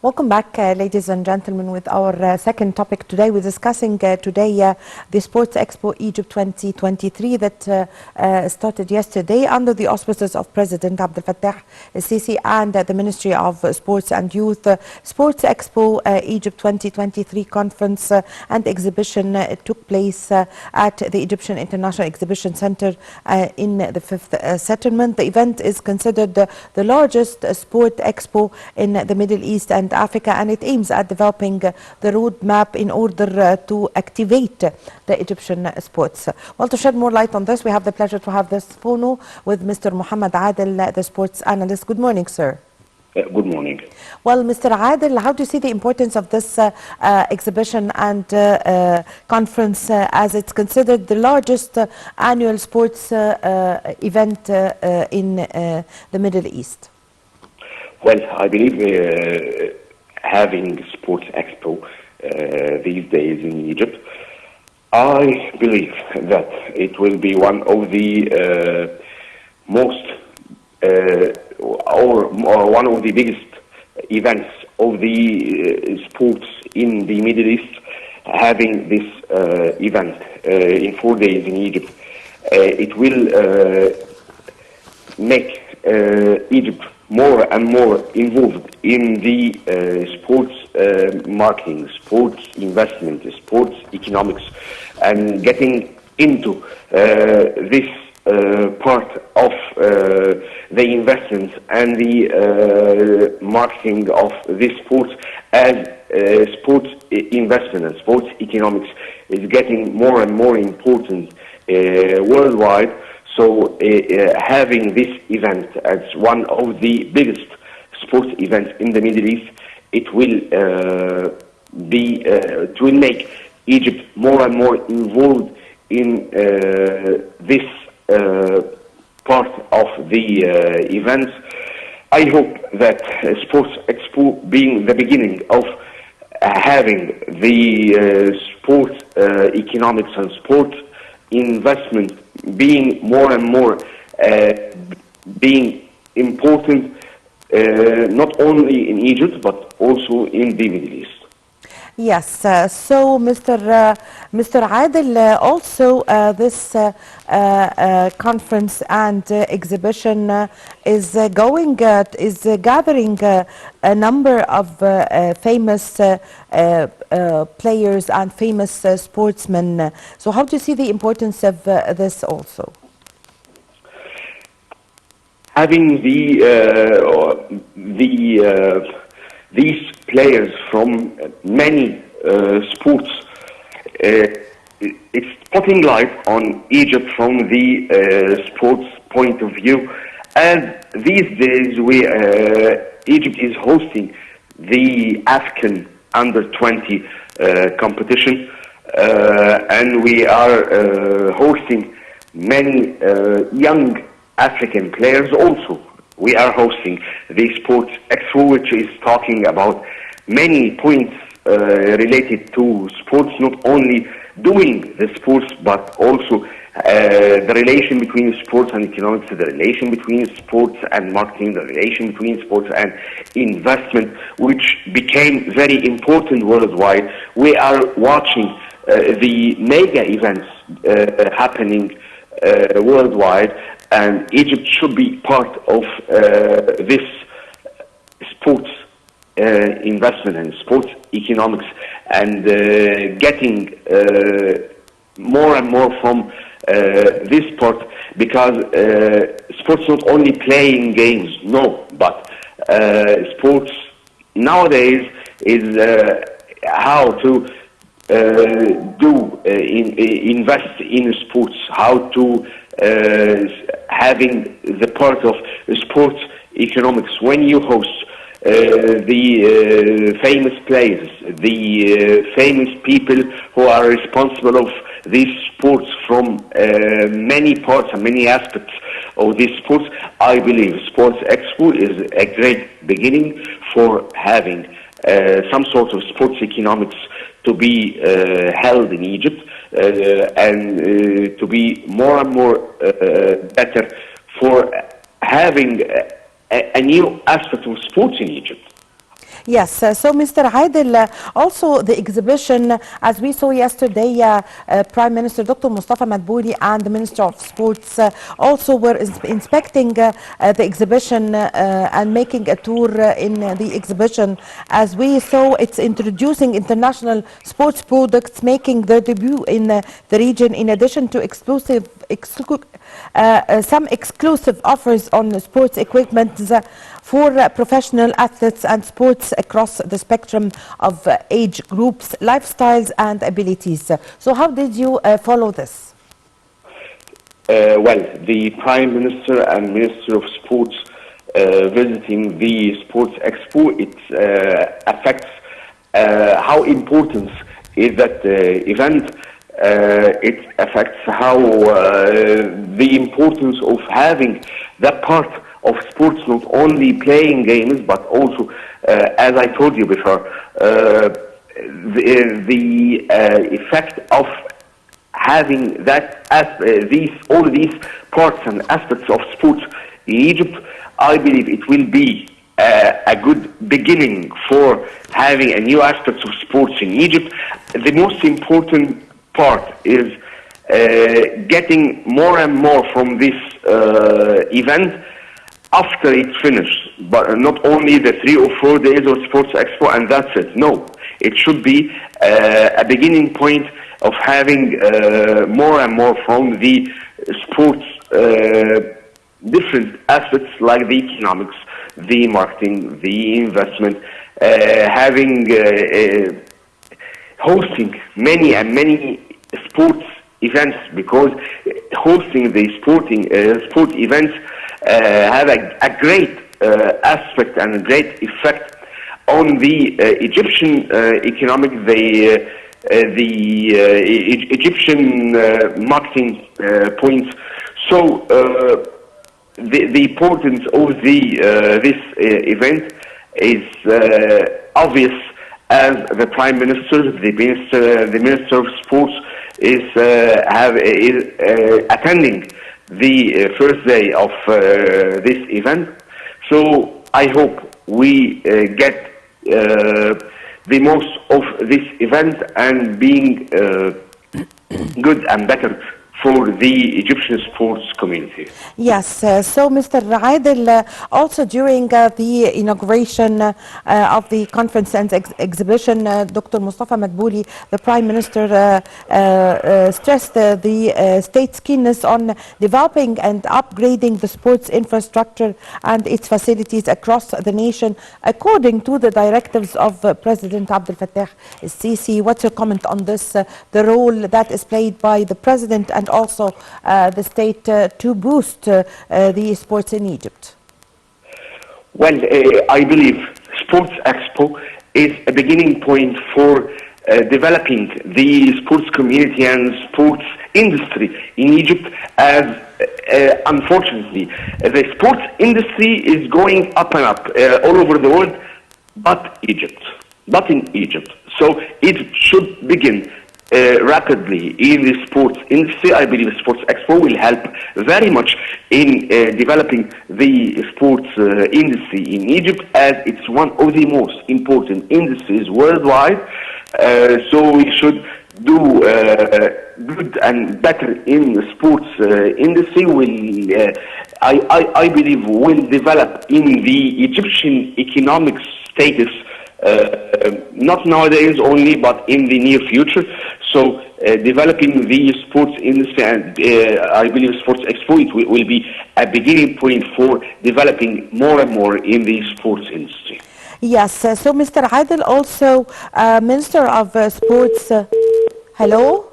Welcome back, ladies and gentlemen, with our second topic today. We're discussing today the Sports Expo Egypt 2023 that started yesterday under the auspices of President Abdel Fattah el-Sisi and the Ministry of Sports and Youth. Sports Expo Egypt 2023 conference and exhibition took place at the Egyptian International Exhibition Center in the Fifth Settlement. The event is considered the largest sport expo in the Middle East and Africa, and it aims at developing the roadmap in order to activate the Egyptian sports. Well, to shed more light on this, we have the pleasure to have this phono with Mr. Mohamed Adel, the sports analyst. Good morning, sir. Good morning. Well, Mr. Adel, how do you see the importance of this exhibition and conference as it's considered the largest annual sports event in the Middle East? Well, I believe having Sports Expo these days in Egypt, I believe that it will be one of the most or one of the biggest events of the sports in the Middle East. Having this event in 4 days in Egypt, it will make Egypt more and more involved in the sports marketing, sports investment, sports economics, and getting into this part of the investments and the marketing of this sports as sports investment and sports economics is getting more and more important worldwide. So having this event as one of the biggest sports events in the Middle East, it will make Egypt more and more involved in this part of the events. I hope that Sports Expo, being the beginning of having the sports economics and sports investment being more and more being important, not only in Egypt but also in the Middle East. Yes, so Mr. Adel, also this conference and exhibition is gathering a number of famous players and famous sportsmen. So how do you see the importance of this also? Having these players from many sports, it's putting light on Egypt from the sports point of view. And these days, Egypt is hosting the African under-20 competition, and we are hosting many young African players also. We are hosting the Sports Expo, which is talking about many points related to sports, not only doing the sports, but also the relation between sports and economics, the relation between sports and marketing, the relation between sports and investment, which became very important worldwide. We are watching the mega events happening worldwide, and Egypt should be part of this sports investment and sports economics, and getting more and more from this part, because sports not only playing games, no, but sports nowadays is how to invest in sports, how to having the part of sports economics. When you host the famous players, the famous people who are responsible of these sports from many parts and many aspects of these sports, I believe Sports Expo is a great beginning for having some sort of sports economics to be held in Egypt, and to be more and more better for having a new aspect of sports in Egypt. Yes, so Mr. Adel, also the exhibition, as we saw yesterday, Prime Minister Dr. Mustafa Madbouli and the Minister of Sports also were inspecting the exhibition and making a tour in the exhibition. As we saw, it's introducing international sports products, making their debut in the region, in addition to some exclusive offers on sports equipment for professional athletes and sports across the spectrum of age groups, lifestyles and abilities. So how did you follow this? Well, the Prime Minister and Minister of Sports visiting the Sports Expo, it affects how important is that event. It affects how the importance of having that part of sports, not only playing games, but also, as I told you before, the effect of having that all these parts and aspects of sports in Egypt. I believe it will be a good beginning for having a new aspect of sports in Egypt. The most important part is getting more and more from this event after it's finished, but not only the 3 or 4 days of Sports Expo and that's it. No, it should be a beginning point of having more and more from the sports different aspects like the economics, the marketing, the investment, hosting many and many sports events, because hosting the sport events have a great aspect and a great effect on the Egyptian economic, the Egyptian marketing points. So the importance of this event is obvious, as the Prime Minister, the Minister of Sports is attending the first day of this event. So I hope we get the most of this event and being good and better for the Egyptian sports community. Yes, so Mr. Adel, also during the inauguration of the conference and exhibition, Dr. Mustafa Madbouli, the Prime Minister, stressed the state's keenness on developing and upgrading the sports infrastructure and its facilities across the nation, according to the directives of President Abdel Fattah el-Sisi. What's your comment on this, the role that is played by the President and also the state to boost the sports in Egypt? Well, I believe Sports Expo is a beginning point for developing the sports community and sports industry in Egypt, as unfortunately the sports industry is going up and up all over the world, but in Egypt. So it should begin rapidly in the sports industry. I believe Sports Expo will help very much in developing the sports industry in Egypt, as it's one of the most important industries worldwide. So we should do good and better in the sports industry. I believe will develop in the Egyptian economic status, not nowadays only, but in the near future. So developing the sports industry, and I believe Sports Expo will be a beginning point for developing more and more in the sports industry. Yes, so Mr. Adel, also Minister of Sports, hello?